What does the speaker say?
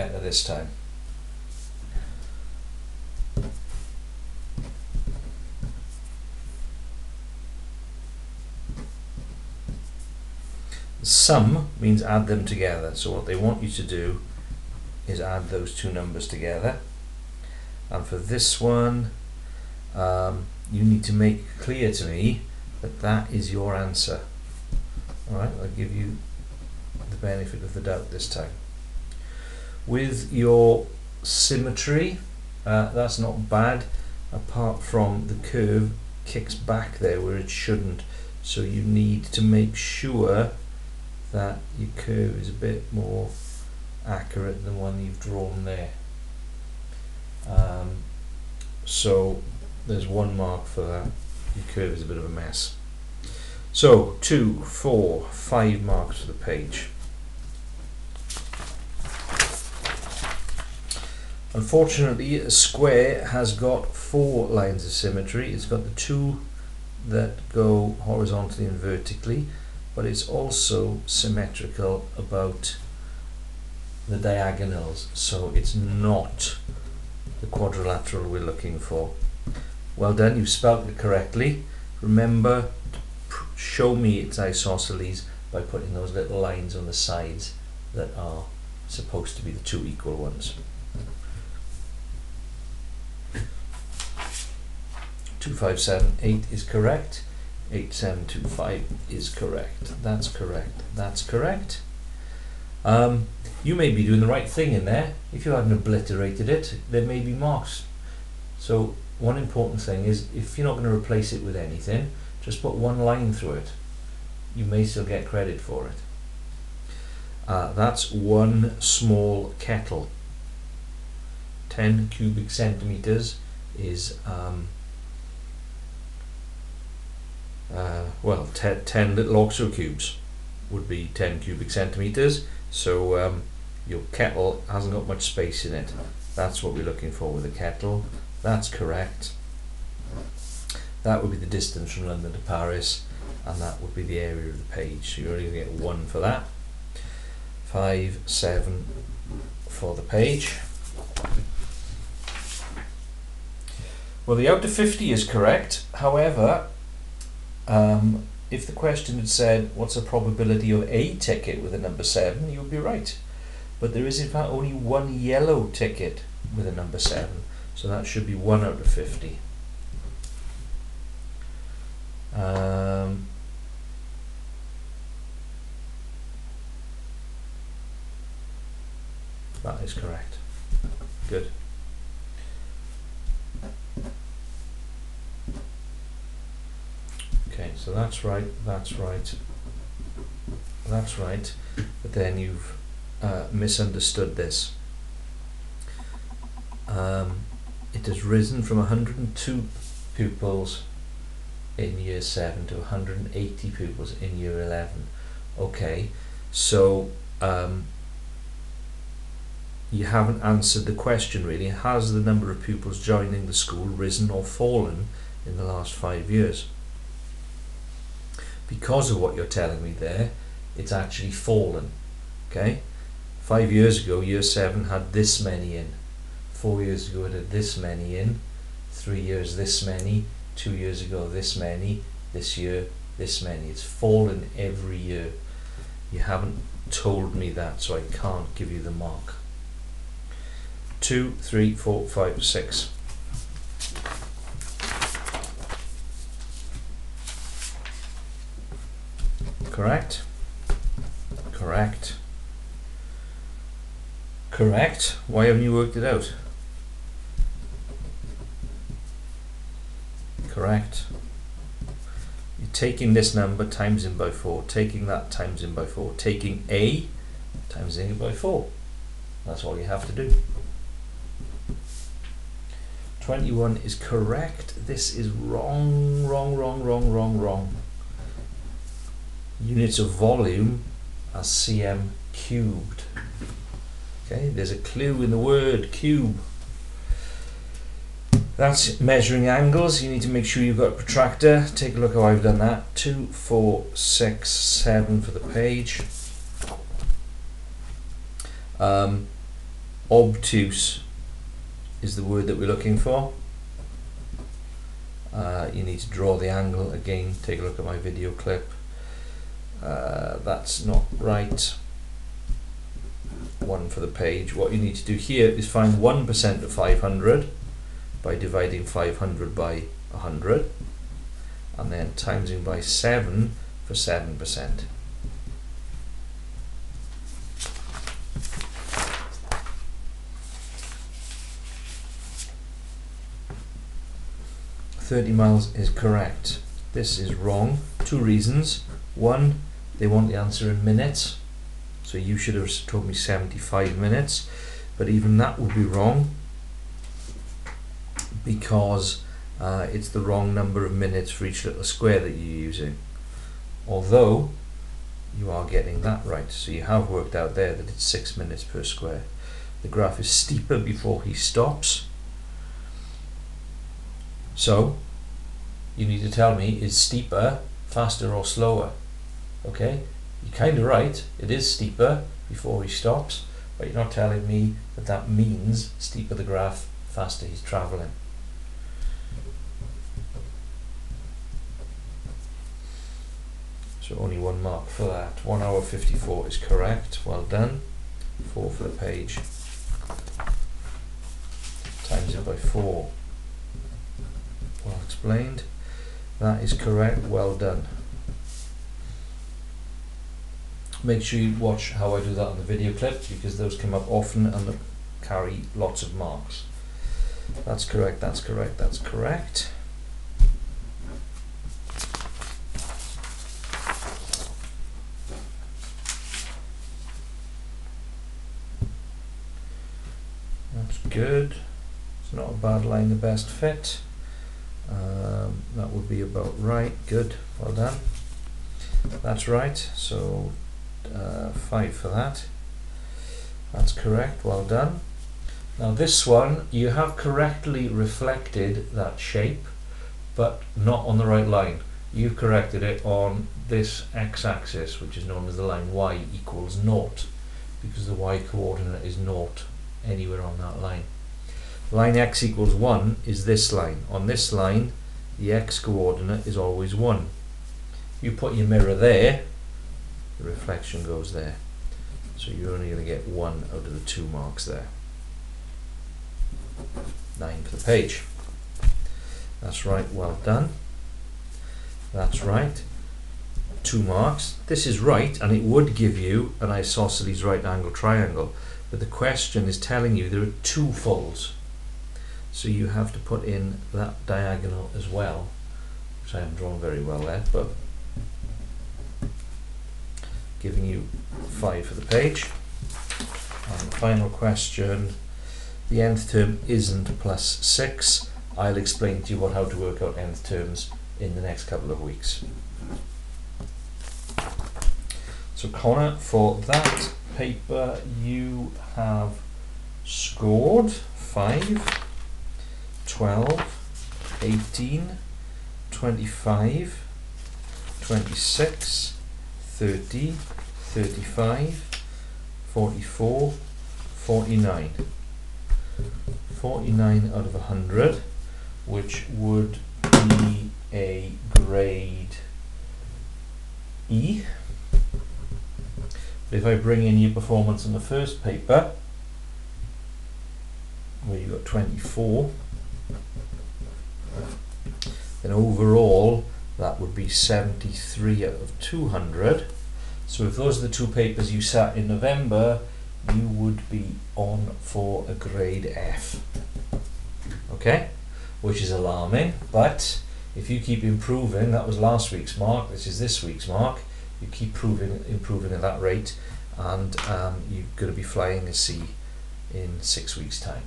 better this time. Sum means add them together, so what they want you to do is add those two numbers together, and for this one you need to make clear to me that that is your answer. Alright, I'll give you the benefit of the doubt this time. With your symmetry, that's not bad, apart from the curve kicks back there where it shouldn't, so you need to make sure that your curve is a bit more accurate than the one you've drawn there. So there's 1 mark for that. Your curve is a bit of a mess. So 2, 4, 5 marks for the page. Unfortunately, a square has got 4 lines of symmetry. It's got the 2 that go horizontally and vertically, but it's also symmetrical about the diagonals, so it's not the quadrilateral we're looking for. Well done, you've spelled it correctly. Remember to show me its isosceles by putting those little lines on the sides that are supposed to be the 2 equal ones. 2578 is correct. 8725 is correct. That's correct. That's correct. You may be doing the right thing in there. If you hadn't obliterated it, there may be marks. So one important thing is, if you're not going to replace it with anything, just put 1 line through it. You may still get credit for it. That's 1 small kettle. 10 cubic centimeters is well, 10 little OXO cubes would be 10 cubic centimeters. So your kettle hasn't got much space in it. That's what we're looking for with a kettle. That's correct. That would be the distance from London to Paris, and that would be the area of the page. So you're only going to get 1 for that. 5, 7 for the page. Well, the out of 50 is correct. However, if the question had said what's the probability of a ticket with a number 7, you would be right. But there is in fact only 1 yellow ticket with a number 7, so that should be 1 out of 50. That is correct. Good. Okay, so that's right, that's right, that's right, but then you've misunderstood this. It has risen from 102 pupils in year 7 to 180 pupils in year 11. Okay, so you haven't answered the question really. Has the number of pupils joining the school risen or fallen in the last 5 years? Because of what you're telling me there, it's actually fallen. Okay, 5 years ago year 7 had this many in, 4 years ago it had this many in, 3 years this many, 2 years ago this many, this year this many. It's fallen every year. You haven't told me that, so I can't give you the mark. 2, 3, 4, 5, 6. Correct, correct, correct. Why haven't you worked it out? Correct. You're taking this number times in by 4, taking that times in by 4, taking A times in by 4. That's all you have to do. 21 is correct. This is wrong, wrong, wrong, wrong, wrong, wrong. Units of volume are cm cubed. Okay, there's a clue in the word cube. That's measuring angles. You need to make sure you've got a protractor. Take a look how I've done that. 2, 4, 6, 7 for the page. Obtuse is the word that we're looking for. You need to draw the angle again. Take a look at my video clip. That's not right. 1 for the page. What you need to do here is find 1% of 500 by dividing 500 by 100 and then timesing by 7 for 7%. $30 miles is correct. This is wrong. 2 reasons. 1, they want the answer in minutes, so you should have told me 75 minutes, but even that would be wrong because it's the wrong number of minutes for each little square that you're using, although you are getting that right. So you have worked out there that it's 6 minutes per square. The graph is steeper before he stops, so you need to tell me, is steeper faster or slower? Okay, you're kind of right, it is steeper before he stops, but you're not telling me that that means steeper the graph, faster he's traveling. So only 1 mark for that. 1 hour 54 is correct. Well done. 4 for the page. Times it by 4. Well explained. That is correct. Well done. Make sure you watch how I do that on the video clip, because those come up often and carry lots of marks. That's correct, that's correct, that's correct. That's good. It's not a bad line, the best fit. That would be about right. Good, well done. That's right, so 5 for that. That's correct, well done. Now this one, you have correctly reflected that shape, but not on the right line. You've corrected it on this x-axis, which is known as the line y equals 0, because the y coordinate is 0 anywhere on that line. Line x equals 1 is this line. On this line, the x coordinate is always 1. You put your mirror there, the reflection goes there. So you're only going to get 1 out of the 2 marks there. 9 for the page. That's right, well done. That's right. 2 marks. This is right, and it would give you an isosceles right angle triangle, but the question is telling you there are 2 folds. So you have to put in that diagonal as well, which I haven't drawn very well there, but giving you 5 for the page. And the final question, the nth term isn't plus 6. I'll explain to you how to work out nth terms in the next couple of weeks. So Connor, for that paper you have scored 5, 12, 18, 25, 26, 30, 35, 44, 49. 49 out of 100, which would be a grade E. But if I bring in your performance in the first paper, where you got 24, then overall that would be 73 out of 200. So if those are the 2 papers you sat in November, you would be on for a grade F. Okay, which is alarming, but if you keep improving, that was last week's mark, this is this week's mark, you keep improving at that rate, and you're going to be flying a C in 6 weeks' time.